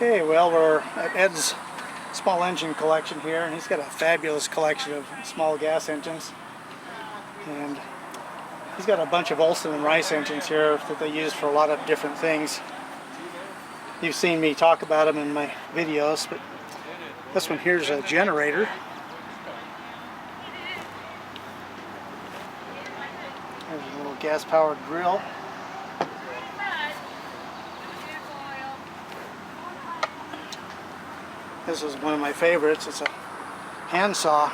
Okay, well, we're at Ed's small engine collection here, and he's got a fabulous collection of small gas engines. And he's got a bunch of Lauson and Rice engines here that they use for a lot of different things. You've seen me talk about them in my videos, but this one here's a generator. There's a little gas-powered drill. This is one of my favorites. It's a handsaw.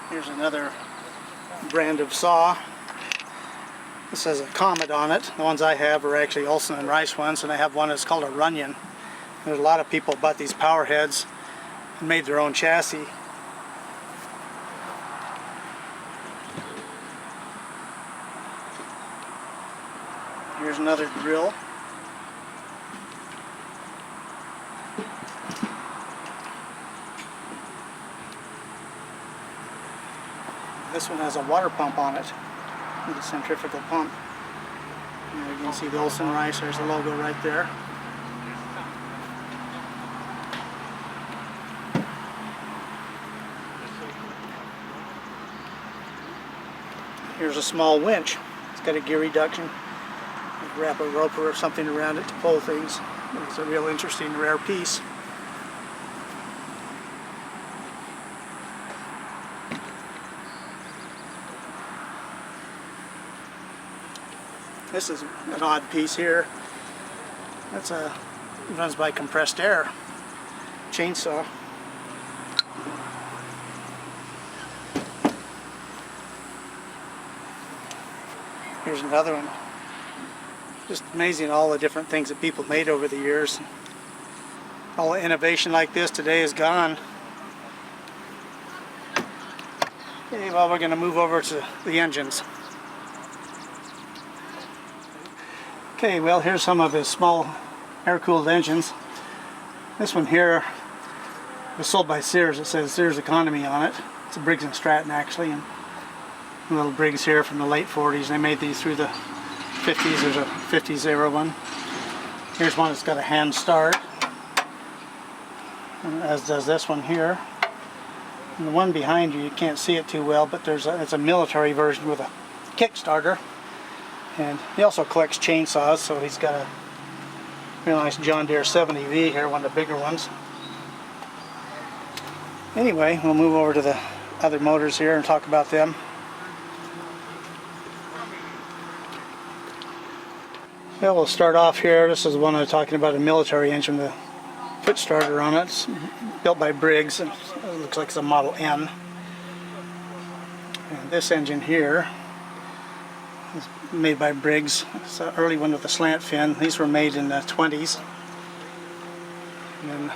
Here's another brand of saw. This has a Comet on it. The ones I have are actually Lauson and Rice ones, and I have one that's called a Runyon. There's a lot of people bought these power heads and made their own chassis. Here's another drill. This one has a water pump on it with a centrifugal pump. And you can see the Lauson Rice, there's the logo right there. Here's a small winch. It's got a gear reduction. You wrap a rope or something around it to pull things. It's a real interesting, rare piece. This is an odd piece here. That's it runs by compressed air chainsaw. Here's another one. Just amazing all the different things that people made over the years. All the innovation like this today is gone. Okay, well, we're going to move over to the engines. Okay, well, here's some of his small air-cooled engines. This one here was sold by Sears. It says Sears Economy on it. It's a Briggs and Stratton actually, and a little Briggs here from the late 40s. They made these through the 50s. There's a 50s era one. Here's one that's got a hand start, as does this one here. And the one behind you can't see it too well, but it's a military version with a kickstarter. And he also collects chainsaws, so he's got a real nice John Deere 70V here, one of the bigger ones. Anyway, we'll move over to the other motors here and talk about them. Well, we'll start off here. This is the one I was talking about, a military engine, the foot starter on it. It's built by Briggs. It looks like it's a Model N. And this engine here is made by Briggs. It's an early one with a slant fin. These were made in the 20s. And then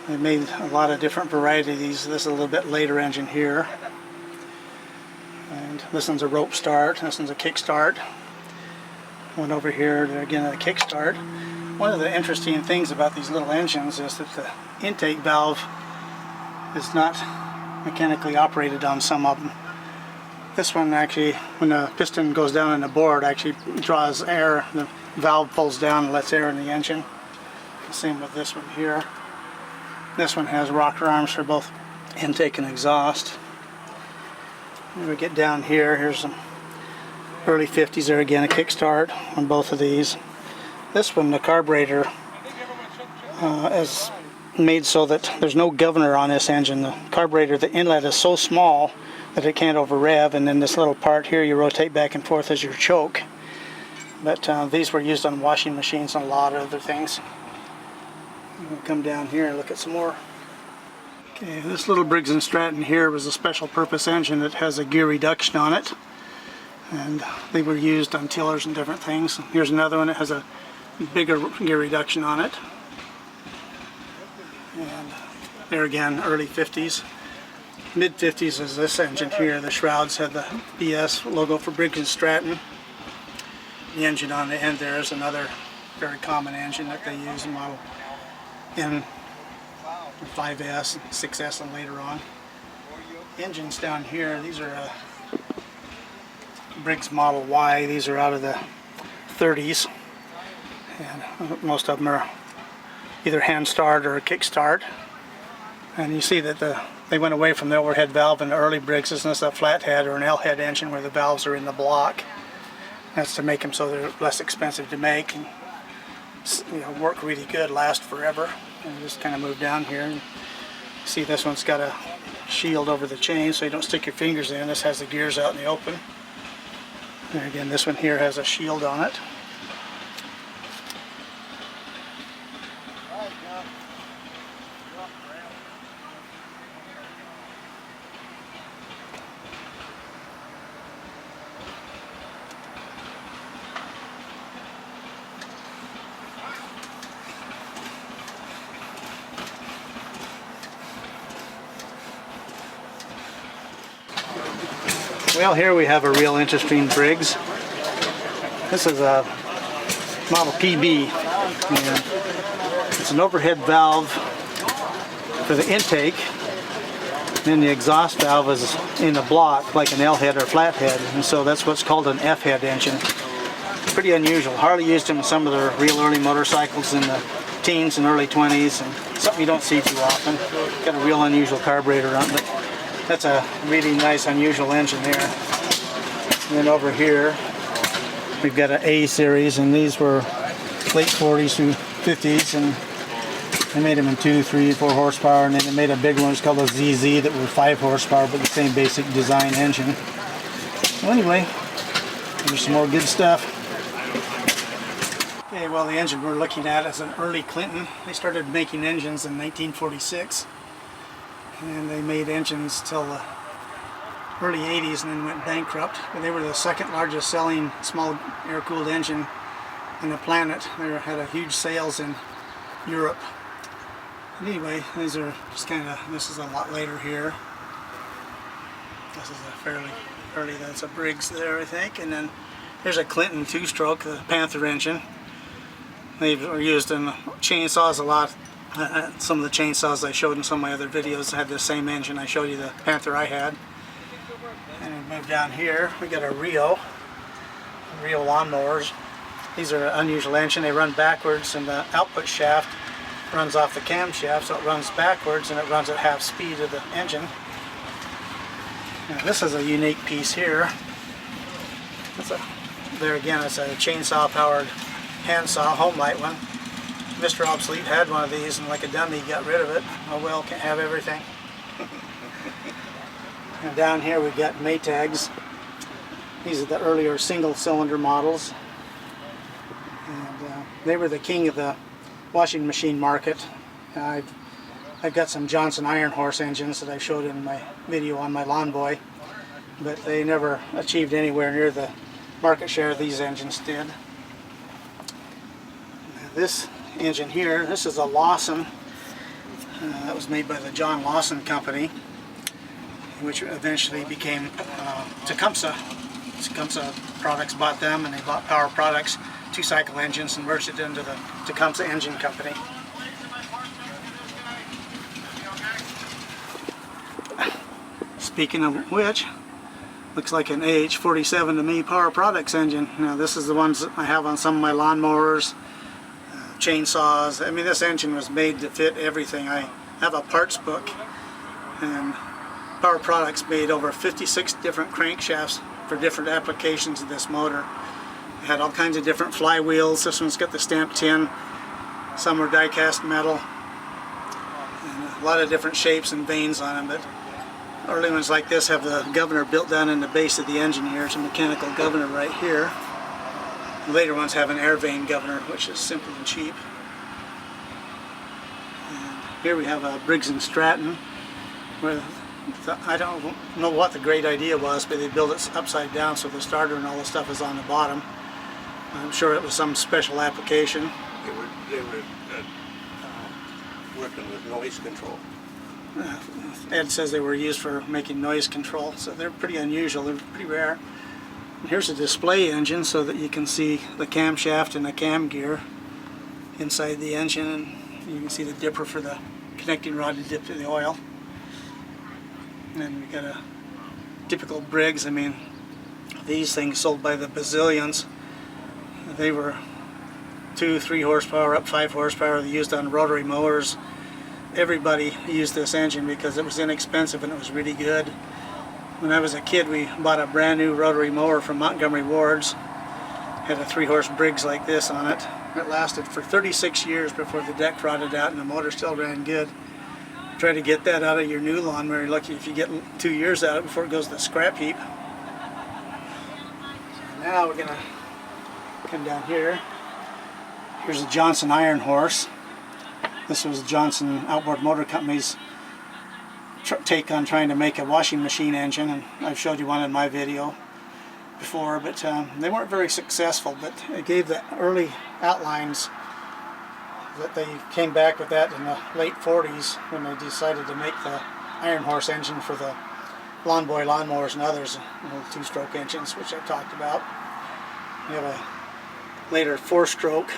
they made a lot of different varieties. This is a little bit later engine here. And this one's a rope start. This one's a kick start. One over here, again, a kick start. One of the interesting things about these little engines is that the intake valve is not mechanically operated on some of them. This one actually, when the piston goes down in the board, actually draws air. The valve pulls down and lets air in the engine. Same with this one here. This one has rocker arms for both intake and exhaust. When we get down here, here's some early 50s there again, a kickstart on both of these. This one, the carburetor is made so that there's no governor on this engine. The carburetor, the inlet is so small that it can't over rev, and then this little part here you rotate back and forth as your choke. But these were used on washing machines and a lot of other things. We'll come down here and look at some more. Okay, this little Briggs and Stratton here was a special purpose engine that has a gear reduction on it, and they were used on tillers and different things. Here's another one that has a bigger gear reduction on it, and there again, early 50s. Mid 50s is this engine here. The shrouds had the BS logo for Briggs and Stratton. The engine on the end there is another very common engine that they use in Model N, 5S, 6S, and later on. Engines down here, these are Briggs Model Y. These are out of the 30s, and most of them are either hand start or kick start. And you see that they went away from the overhead valve in the early Briggs. It's a flathead or an L-head engine where the valves are in the block. That's to make them so they're less expensive to make and, you know, work really good, last forever. And just kind of move down here and see this one's got a shield over the chain so you don't stick your fingers in. This has the gears out in the open. And again, this one here has a shield on it. Well, here we have a real interesting Briggs. This is a model PB. And it's an overhead valve for the intake. Then the exhaust valve is in a block like an L-head or flathead, and so that's what's called an F-head engine. Pretty unusual. Harley used them in some of their real early motorcycles in the teens and early 20s, and something you don't see too often. Got a real unusual carburetor on it. That's a really nice, unusual engine there. And then over here, we've got an A series, and these were late 40s through 50s, and they made them in 2, 3, 4 horsepower, and then they made a big one, it's called a ZZ, that were 5 horsepower, but the same basic design engine. Well, anyway, there's some more good stuff. Okay, well, the engine we're looking at is an early Clinton. They started making engines in 1946. And they made engines till the early 80s and then went bankrupt. But they were the second largest selling small air-cooled engine on the planet. They had a huge sales in Europe. But anyway, these are just kind of, this is a lot later here. This is a fairly early, that's a Briggs there, I think. And then here's a Clinton 2-stroke, the Panther engine. They were used in chainsaws a lot. Some of the chainsaws I showed in some of my other videos had the same engine. I showed you the Panther I had. And we move down here, we got a Rio lawnmowers. These are an unusual engine. They run backwards, and the output shaft runs off the camshaft, so it runs backwards and it runs at half speed of the engine. Now, this is a unique piece here. There again, it's a chainsaw powered handsaw, home light one. Mr. Obsolete had one of these, and like a dummy got rid of it. Oh well, can't have everything. And down here we've got Maytags. These are the earlier single cylinder models. And they were the king of the washing machine market. I've got some Johnson Iron Horse engines that I showed in my video on my Lawn Boy, but they never achieved anywhere near the market share these engines did. This engine here, this is a Lauson. That was made by the John Lauson Company, which eventually became Tecumseh. Tecumseh Products bought them, and they bought Power Products 2-cycle engines and merged it into the Tecumseh Engine Company. Speaking of which, looks like an AH-47 to me, Power Products engine. Now this is the ones that I have on some of my lawnmowers, chainsaws. I mean, this engine was made to fit everything. I have a parts book, and Power Products made over 56 different crankshafts for different applications of this motor. It had all kinds of different flywheels. This one's got the stamped tin. Some are die-cast metal. And a lot of different shapes and veins on them. But early ones like this have the governor built down in the base of the engine here. It's a mechanical governor right here. Later ones have an air vane governor, which is simple and cheap. And here we have a Briggs and Stratton, where I don't know what the great idea was, but they built it upside down so the starter and all the stuff is on the bottom. I'm sure it was some special application. They were working with noise control. Ed says they were used for making noise control, so they're pretty unusual, they're pretty rare. Here's a display engine so that you can see the camshaft and the cam gear inside the engine, and you can see the dipper for the connecting rod to dip to the oil. And then we got a typical Briggs. I mean, These things sold by the bazillions. They were 2-3 horsepower, up 5 horsepower. They used on rotary mowers. Everybody used this engine because it was inexpensive and it was really good. When I was a kid, we bought a brand new rotary mower from Montgomery Ward's. Had a 3-horse Briggs like this on it. It lasted for 36 years before the deck rotted out and the motor still ran good. Try to get that out of your new lawnmower. You're lucky if you get 2 years out of it before it goes to the scrap heap. So now we're gonna come down here. Here's a Johnson Iron Horse. This was Johnson Outboard Motor Company's take on trying to make a washing machine engine, and I've showed you one in my video before, but they weren't very successful, but it gave the early outlines that they came back with that in the late 40s when they decided to make the Iron Horse engine for the Lawn Boy lawnmowers and others, two-stroke engines, which I've talked about. We have a later 4-stroke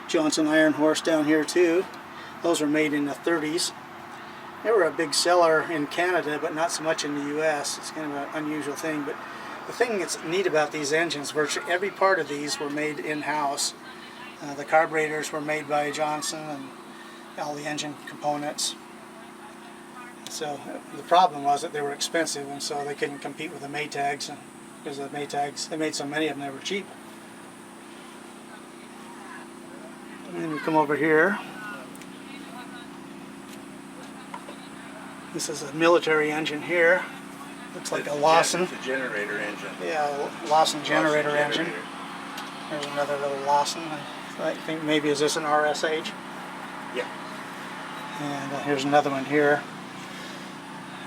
Johnson Iron Horse down here too. Those were made in the 30s. They were a big seller in Canada, but not so much in the US. It's kind of an unusual thing, but the thing that's neat about these engines, virtually every part of these were made in-house. The carburetors were made by Johnson and all the engine components. So the problem was that they were expensive, and so they couldn't compete with the Maytags, because the Maytags, they made so many of them, they were cheap. And then we come over here. This is a military engine here. Looks like a Lauson. It's a generator engine. Yeah, Lauson generator engine. There's another little Lauson. I think maybe, is this an RSH? Yeah. And here's another one here.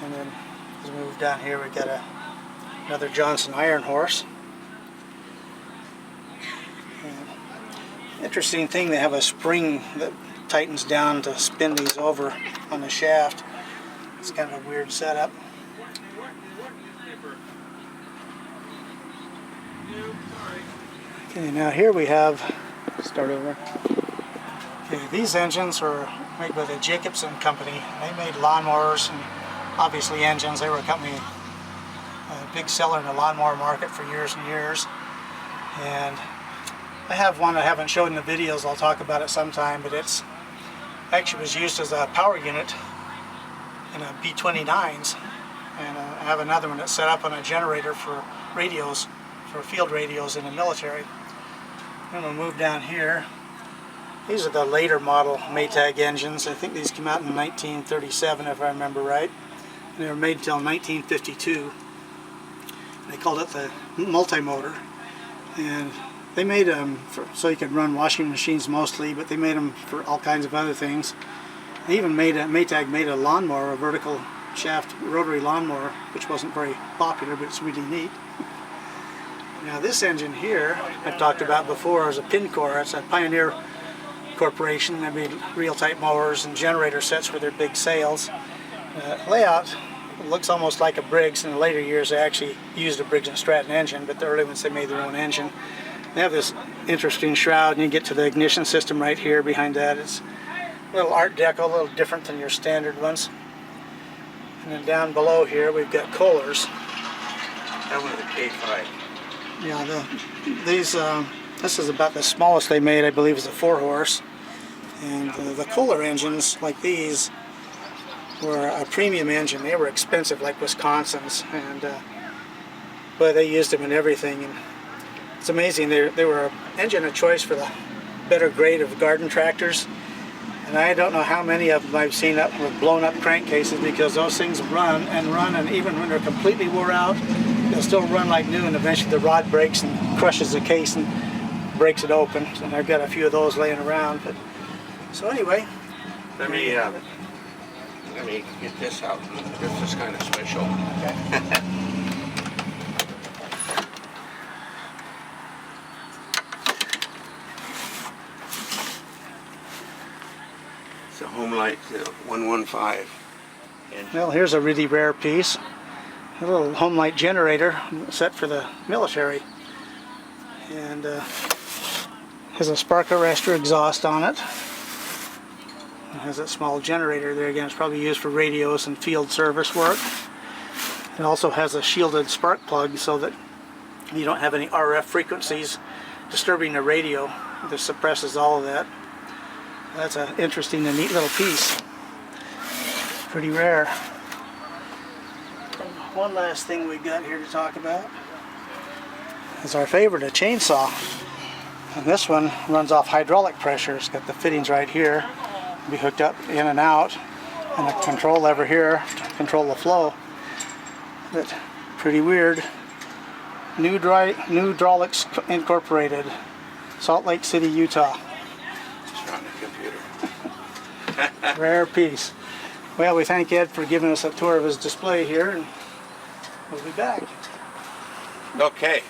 And then as we move down here, we've got another Johnson Iron Horse. And interesting thing, they have a spring that tightens down to spin these over on the shaft. It's kind of a weird setup. Okay, now here we have, start over. Okay, these engines were made by the Jacobson company. They made lawnmowers and obviously engines. They were a company, a big seller in the lawnmower market for years and years. And I have one I haven't shown in the videos. I'll talk about it sometime, but it's actually was used as a power unit in a B-29s. And I have another one that's set up on a generator for radios, for field radios in the military. I'm going to move down here. These are the later model Maytag engines. I think these came out in 1937 if I remember right. And they were made until 1952. They called it the multi-motor. And they made them so you could run washing machines mostly, but they made them for all kinds of other things. They even made Maytag made a lawnmower, a vertical shaft rotary lawnmower, which wasn't very popular, but it's really neat. Now this engine here, I've talked about before, is a Pincor. It's a Pioneer Corporation. They made reel type mowers and generator sets for their big sales. Layout looks almost like a Briggs. In the later years they actually used a Briggs and Stratton engine, but the early ones they made their own engine. They have this interesting shroud, and you get to the ignition system right here behind that. It's a little Art Deco, a little different than your standard ones. And then down below here we've got Kohlers. That one's a K5. Yeah, this is about the smallest they made, I believe, is a 4-horse. And the Kohler engines, like these, were a premium engine. They were expensive, like Wisconsin's, and but they used them in everything. And it's amazing. They were an engine of choice for the better grade of garden tractors. And I don't know how many of them I've seen up with blown up crankcases, because those things run, and even when they're completely wore out, they'll still run like new, and eventually the rod breaks and crushes the case and breaks it open. And I've got a few of those laying around. But so anyway, Let me get this out. This is kind of special. okay. It's a Homelight 115. And Well, here's a really rare piece. A little Homelight generator set for the military. And has a spark arrestor exhaust on it. It has a small generator there. Again, it's probably used for radios and field service work. It also has a shielded spark plug so that You don't have any RF frequencies disturbing the radio. This suppresses all of that. That's an interesting and neat little piece. Pretty rare. One last thing we got here to talk about is our favorite, a chainsaw. And this one runs off hydraulic pressure. It's got the fittings right here. It'll be hooked up in and out, and a control lever here to control the flow. But pretty weird. New Hydraulics Incorporated, Salt Lake City, Utah. It's not a computer. Rare piece. Well, we thank Ed for giving us a tour of his display here, and we'll be back. Okay.